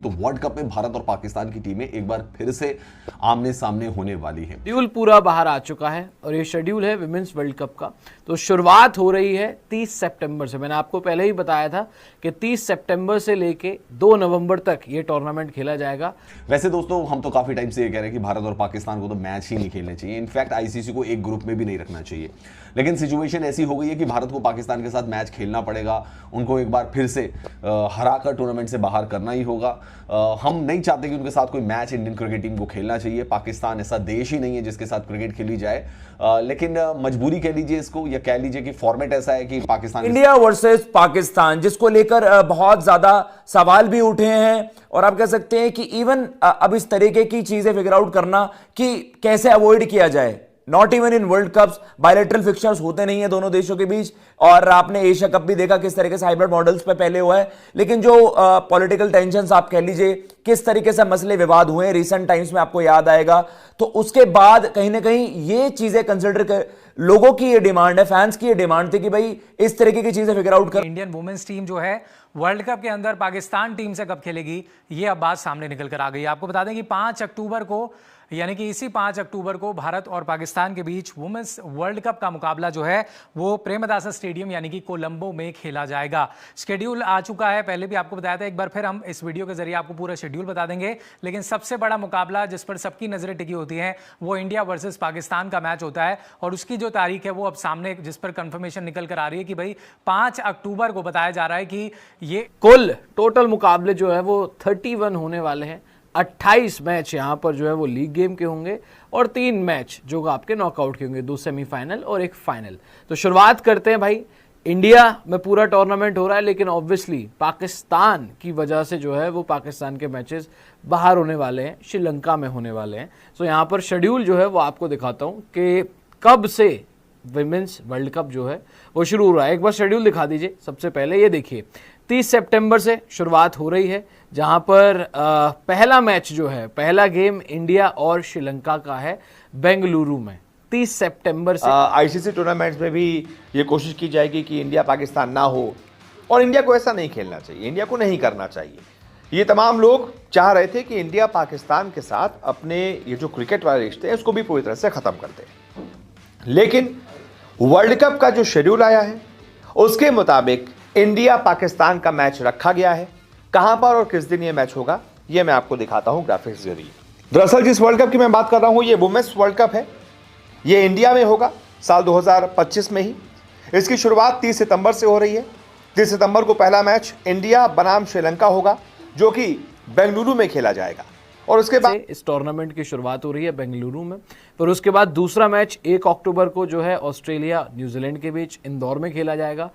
तो world cup में भारत और पाकिस्तान की टीमें एक बार फिर से आमने सामने होने वाली हैं। शेड्यूल पूरा बाहर आ चुका है और ये शेड्यूल है विमेंस वर्ल्ड कप का। तो शुरुआत हो रही है 30 सितंबर से। मैंने आपको पहले ही बताया था कि 30 सितंबर से लेके 2 नवंबर तक ये टूर्नामेंट खेला जाएगा। वैसे दोस्तों, हम तो काफी टाइम से ये कह रहे हैं कि भारत और पाकिस्तान को तो मैच ही नहीं खेलने चाहिए, इनफैक्ट आईसीसी को एक ग्रुप में भी नहीं रखना चाहिए। लेकिन सिचुएशन ऐसी हो गई है कि भारत को पाकिस्तान के साथ मैच खेलना पड़ेगा, उनको एक बार फिर से हराकर टूर्नामेंट से बाहर करना ही होगा। हम नहीं चाहते कि उनके साथ कोई मैच इंडियन क्रिकेट टीम को खेलना चाहिए। पाकिस्तान ऐसा देश ही नहीं है जिसके साथ क्रिकेट खेली जाए, लेकिन मजबूरी कह लीजिए इसको, या कह लीजिए कि फॉर्मेट ऐसा है कि पाकिस्तान इंडिया वर्सेस पाकिस्तान, जिसको लेकर बहुत ज्यादा सवाल भी उठे हैं और आप कह सकते हैं कि इवन अब इस तरीके की चीजें फिगर आउट करना कि कैसे अवॉइड किया जाए। Not even in world cups bilateral fixtures होते नहीं है दोनों देशों के बीच, और आपने एशिया कप भी देखा किस तरीके से हाइब्रिड मॉडल्स पे पहले हुआ है। लेकिन जो पॉलिटिकल टेंशंस आप कह लीजिए, किस तरीके से मसले विवाद हुए रिसेंट टाइम्स में, आपको याद आएगा। तो उसके बाद कहीं ना कहीं ये चीजें कंसिडर कर लोगों की ये डिमांड है, फैंस की ये डिमांड थी कि भाई इस तरीके की चीजें फिगर आउट कर। इंडियन वुमेन्स टीम जो है वर्ल्ड कप के अंदर पाकिस्तान टीम से कब खेलेगी, ये अब बात सामने निकल कर आ गई। आपको बता दें कि 5 अक्टूबर को, यानी कि इसी 5 अक्टूबर को भारत और पाकिस्तान के बीच वुमेन्स वर्ल्ड कप का मुकाबला जो है वो प्रेमदासा स्टेडियम यानी कि कोलंबो में खेला जाएगा। शेड्यूल आ चुका है, पहले भी आपको बताया था, एक बार फिर हम इस वीडियो के जरिए आपको पूरा शेड्यूल बता देंगे। लेकिन सबसे बड़ा मुकाबला जिस पर सबकी नजरें टिकी होती हैं वो इंडिया वर्सेस पाकिस्तान का मैच होता है, और उसकी जो तारीख है वो अब सामने, जिस पर कंफर्मेशन निकल कर आ रही है कि भाई 5 अक्टूबर को बताया जा रहा है कि ये कुल टोटल मुकाबले जो है वो 31 होने वाले हैं। 28 मैच यहाँ पर जो है वो लीग गेम के होंगे और 3 मैच जो आपके नॉकआउट के होंगे, 2 सेमीफाइनल और 1 फाइनल। तो शुरुआत करते हैं भाई। इंडिया में पूरा टूर्नामेंट हो रहा है, लेकिन ऑब्वियसली पाकिस्तान की वजह से जो है वो पाकिस्तान के मैचेस बाहर होने वाले हैं, श्रीलंका में होने वाले हैं। तो यहाँ पर शेड्यूल जो है वो आपको दिखाता हूँ कि कब से विमेंस वर्ल्ड कप जो है वो शुरू हो रहा है। एक बार शेड्यूल दिखा दीजिए। सबसे पहले ये देखिए, 30 सितंबर से शुरुआत हो रही है, जहां पर पहला मैच जो है, पहला गेम इंडिया और श्रीलंका का है बेंगलुरु में 30 सितंबर से। आईसीसी टूर्नामेंट्स में भी ये कोशिश की जाएगी कि इंडिया पाकिस्तान ना हो, और इंडिया को ऐसा नहीं खेलना चाहिए, इंडिया को नहीं करना चाहिए। ये तमाम लोग चाह रहे थे कि इंडिया पाकिस्तान के साथ अपने ये जो क्रिकेट वाले रिश्ते हैं उसको भी पूरी तरह से खत्म कर दे। लेकिन वर्ल्ड कप का जो शेड्यूल आया है उसके मुताबिक इंडिया पाकिस्तान का मैच रखा गया है। कहां पर और किस दिन ये मैच होगा ये मैं आपको दिखाता हूं ग्राफिक्स के जरिए। दरअसल जिस वर्ल्ड कप की मैं बात कर रहा हूं ये वुमेन्स वर्ल्ड कप है। ये इंडिया में होगा साल 2025 में ही। इसकी शुरुआत 30 सितंबर से हो रही है। 30 सितंबर को पहला मैच इंडिया बनाम श्रीलंका होगा, जो कि बेंगलुरु में खेला जाएगा, और उसके बाद इस टूर्नामेंट की शुरुआत हो रही है बेंगलुरु में। फिर उसके बाद दूसरा मैच 1 अक्टूबर को जो है ऑस्ट्रेलिया न्यूजीलैंड के बीच इंदौर में खेला जाएगा।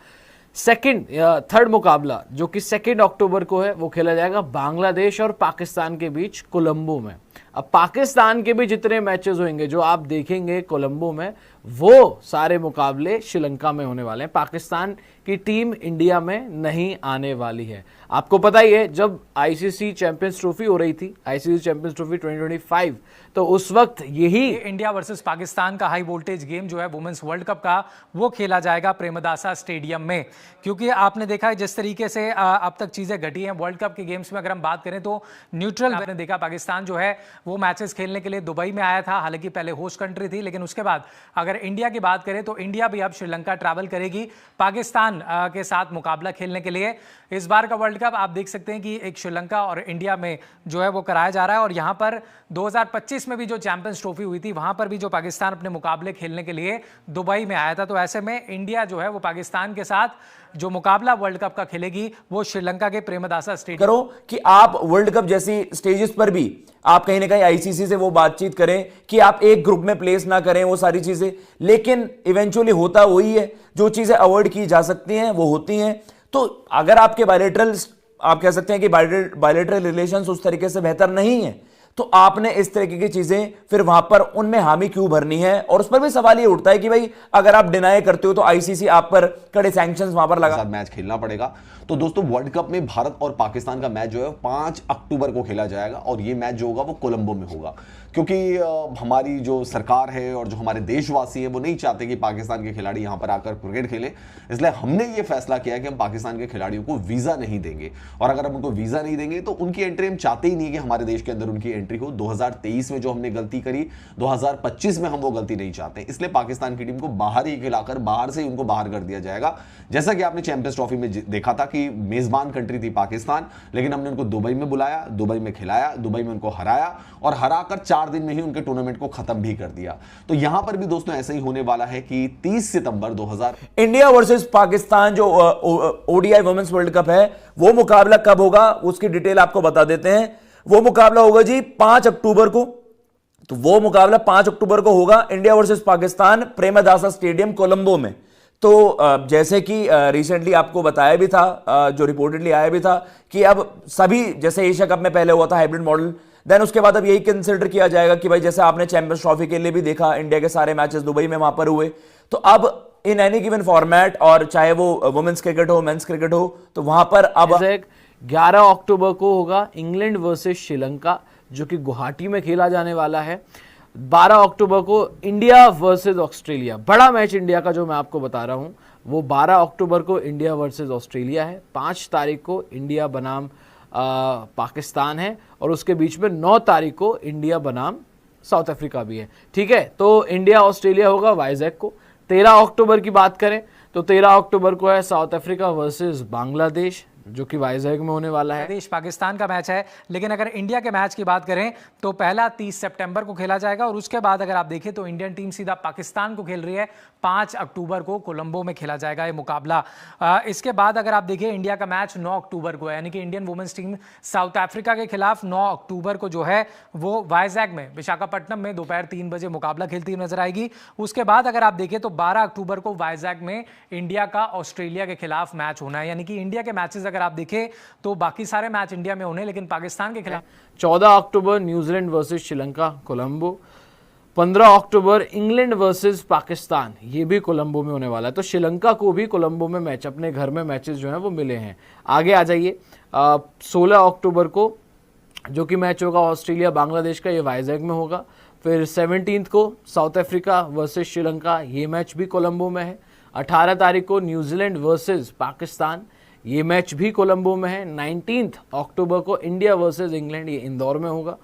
थर्ड मुकाबला जो कि 2 अक्टूबर को है वो खेला जाएगा बांग्लादेश और पाकिस्तान के बीच कोलंबो में। अब पाकिस्तान के भी जितने मैचेस होंगे जो आप देखेंगे कोलंबो में, वो सारे मुकाबले श्रीलंका में होने वाले हैं। पाकिस्तान की टीम इंडिया में नहीं आने वाली है। आपको पता ही है, जब आईसीसी चैंपियंस ट्रॉफी हो रही थी, आईसीसी चैंपियंस ट्रॉफी 2025, तो उस वक्त यही इंडिया वर्सेस पाकिस्तान का हाई वोल्टेज गेम जो है वुमेन्स वर्ल्ड कप का, वो खेला जाएगा प्रेमदासा स्टेडियम में। क्योंकि आपने देखा है जिस तरीके से अब तक चीजें घटी हैं वर्ल्ड कप के गेम्स में, अगर हम बात करें तो न्यूट्रल, आपने देखा पाकिस्तान जो है वो मैचेस खेलने के लिए दुबई में आया था, हालांकि पहले होस्ट कंट्री थी। लेकिन उसके बाद अगर इंडिया की बात करें तो इंडिया भी अब श्रीलंका ट्रैवल करेगी पाकिस्तान के साथ मुकाबला खेलने के लिए। इस बार का वर्ल्ड कप आप देख सकते हैं कि एक श्रीलंका और इंडिया में जो है वो कराया जा रहा है, और यहां पर 2025 में भी जो चैंपियंस ट्रॉफी हुई थी वहां पर भी जो पाकिस्तान अपने मुकाबले खेलने के लिए दुबई में आया था। तो ऐसे में इंडिया जो है वो पाकिस्तान के साथ जो मुकाबला वर्ल्ड कप का खेलेगी वो श्रीलंका के प्रेमदासा स्टेडियम करो कि आप वर्ल्ड कप जैसी स्टेजेस पर भी आप कहीं ना कहीं आईसीसी से वो बातचीत करें कि आप एक ग्रुप में प्लेस ना करें, वो सारी चीजें। लेकिन इवेंचुअली होता वही है, जो चीजें अवॉइड की जा सकती हैं वो होती हैं। तो अगर आपके बायलैटरल, आप कह सकते हैं कि बायलैटरल रिलेशंस उस तरीके से बेहतर नहीं है, तो आपने इस तरीके की चीजें फिर वहां पर उनमें हामी क्यों भरनी है? और उस पर भी सवाल ये उठता है कि भाई अगर आप डिनाई करते हो तो आईसीसी आप पर कड़े सैंक्शंस वहां पर लगा। साथ मैच खेलना पड़ेगा। तो दोस्तों वर्ल्ड कप में भारत और पाकिस्तान का मैच जो है 5 अक्टूबर को खेला जाएगा और ये मैच जो होगा वो कोलंबो में होगा, क्योंकि हमारी जो सरकार है और जो हमारे देशवासी हैं वो नहीं चाहते कि पाकिस्तान के खिलाड़ी यहां पर आकर क्रिकेट खेले। इसलिए हमने ये फैसला किया कि हम पाकिस्तान के खिलाड़ियों को वीजा नहीं देंगे, और अगर हम उनको वीजा नहीं देंगे तो उनकी एंट्री हम चाहते ही नहीं कि हमारे देश के अंदर उनकी एंट्री हो। 2023 में जो हमने गलती करी, 2025 में हम वो गलती नहीं चाहते। इसलिए पाकिस्तान की टीम को बाहर ही खिलाकर बाहर से ही उनको बाहर कर दिया जाएगा। जैसा कि आपने चैंपियंस ट्रॉफी में देखा था कि मेजबान कंट्री थी पाकिस्तान, लेकिन हमने उनको दुबई में बुलाया, दुबई में खिलाया, दुबई में उनको हराया और हराकर 4 दिन में ही उनके टूर्नामेंट को खत्म भी कर दिया। तो यहां पर भी दोस्तों ऐसा ही होने वाला है कि 30 सितंबर 2000 इंडिया वर्सेस पाकिस्तान जो ओडीआई वुमेन्स वर्ल्ड कप है वो मुकाबला कब होगा उसकी डिटेल आपको बता देते हैं। वो मुकाबला होगा जी 5 अक्टूबर को। तो वो मुकाबला 5 अक्टूबर को होगा India versus Pakistan, Premadasa stadium Colombo में। तो जैसे कि रिसेंटली आपको बताया भी था, जो रिपोर्टेडली आया भी था कि अब सभी, जैसे एशिया कप में पहले हुआ था हाइब्रिड मॉडल, देन उसके बाद अब यही कंसिडर किया जाएगा कि भाई जैसे आपने चैंपियंस ट्रॉफी के लिए भी देखा इंडिया के सारे मैचेस दुबई में वहां पर हुए, तो अब इन एनी गिवन फॉर्मेट, और चाहे वो वुमेन्स क्रिकेट हो मेंस क्रिकेट हो, तो वहां पर अब 11 अक्टूबर को होगा इंग्लैंड वर्सेस श्रीलंका, जो कि गुवाहाटी में खेला जाने वाला है। 12 अक्टूबर को इंडिया वर्सेस ऑस्ट्रेलिया, बड़ा मैच इंडिया का जो मैं आपको बता रहा हूं वो 12 अक्टूबर को इंडिया वर्सेस ऑस्ट्रेलिया है। 5 तारीख को इंडिया बनाम पाकिस्तान है और उसके बीच में 9 तारीख को इंडिया बनाम साउथ अफ्रीका भी है। ठीक है, तो इंडिया ऑस्ट्रेलिया होगा वाइजैक को। 13 अक्टूबर की बात करें तो 13 अक्टूबर को है साउथ अफ्रीका वर्सेस बांग्लादेश, जो कि वाइजैक में होने वाला है। देश पाकिस्तान का मैच है, लेकिन अगर इंडिया के मैच की बात करें तो पहला 30 सितंबर को खेला जाएगा और उसके बाद अगर आप देखें तो इंडियन टीम सीधा पाकिस्तान को खेल रही है। 5 अक्टूबर को कोलंबो में खेला जाएगा ये मुकाबला। इसके बाद अगर आप देखें इंडिया का मैच 9 अक्टूबर को है, यानी कि Indian women's team South Africa के खिलाफ 9 अक्टूबर को जो है वो वाइजैक में, विशाखापट्टनम में दोपहर 3 बजे मुकाबला खेलती हुई नजर आएगी। उसके बाद अगर आप देखें तो 12 अक्टूबर को वाइजैक में इंडिया का ऑस्ट्रेलिया के खिलाफ मैच होना है, यानी कि इंडिया के मैचेस अगर आप देखें तो बाकी सारे मैच इंडिया में होने, लेकिन पाकिस्तान के खिलाफ 14 अक्टूबर न्यूजीलैंड वर्सेस श्रीलंका कोलंबो। 15 अक्टूबर इंग्लैंड वर्सेस पाकिस्तान, ये भी कोलंबो में होने वाला है। तो श्रीलंका को भी कोलंबो में मैच, अपने घर में मैचेस जो हैं वो मिले हैं। आगे आ जाइए, 16 अक्टूबर को जो कि मैच होगा ऑस्ट्रेलिया बांग्लादेश का, ये वाइजैक में होगा। फिर 17 को साउथ अफ्रीका वर्सेस श्रीलंका, ये मैच भी कोलंबो में है। 18 तारीख को न्यूजीलैंड वर्सेस पाकिस्तान, ये मैच भी कोलंबो में है। 19 अक्टूबर को इंडिया वर्सेस इंग्लैंड, ये इंदौर में होगा।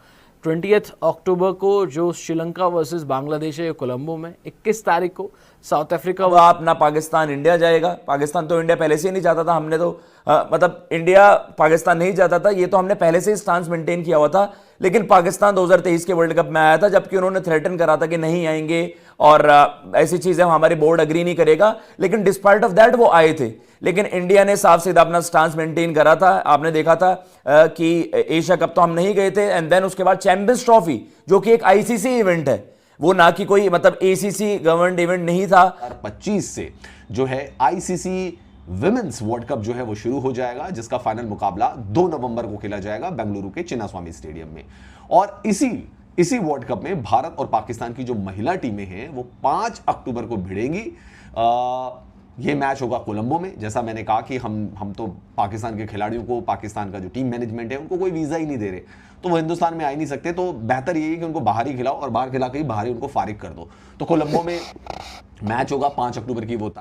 20 अक्टूबर को जो श्रीलंका वर्सेस बांग्लादेश है ये कोलंबो में। 21 तारीख को साउथ अफ्रीका। अब आप ना पाकिस्तान इंडिया जाएगा, पाकिस्तान तो इंडिया पहले से ही नहीं चाहता था, हमने तो मतलब इंडिया पाकिस्तान नहीं चाहता था, ये तो हमने पहले से ही स्टांस मेंटेन किया हुआ था। लेकिन पाकिस्तान 2023 के वर्ल्ड कप में आया था, जबकि उन्होंने थ्रेटन करा था कि नहीं आएंगे और ऐसी चीजें हमारे बोर्ड अग्री नहीं करेगा, लेकिन डिस्पाइट ऑफ दैट वो आए थे। लेकिन इंडिया ने साफ सीधा अपना स्टांस मेंटेन करा था। आपने देखा था कि एशिया कप तो हम नहीं गए थे, एंड देन उसके बाद चैंपियंस ट्रॉफी जो कि एक आईसीसी इवेंट है, वो ना कि कोई मतलब एसीसी गवर्नड इवेंट नहीं था। 2025 से जो है आईसीसी विमेंस वर्ल्ड कप जो है वो शुरू हो जाएगा, जिसका फाइनल मुकाबला 2 नवंबर को खेला जाएगा बेंगलुरु के चिन्नास्वामी स्टेडियम में। और इसी वर्ल्ड कप में भारत और पाकिस्तान की जो महिला टीमें हैं वो 5 अक्टूबर को भिड़ेंगी। ये मैच होगा कोलंबो में। जैसा मैंने कहा कि हम तो पाकिस्तान के खिलाड़ियों को, पाकिस्तान का जो टीम मैनेजमेंट है उनको कोई वीजा ही नहीं दे रहे, तो वो हिंदुस्तान में आ ही नहीं सकते। तो बेहतर यही है कि उनको बाहर ही खिलाओ और बाहर खिला के ही बाहर ही उनको फारिग कर दो। तो कोलंबो में मैच होगा 5 अक्टूबर की वो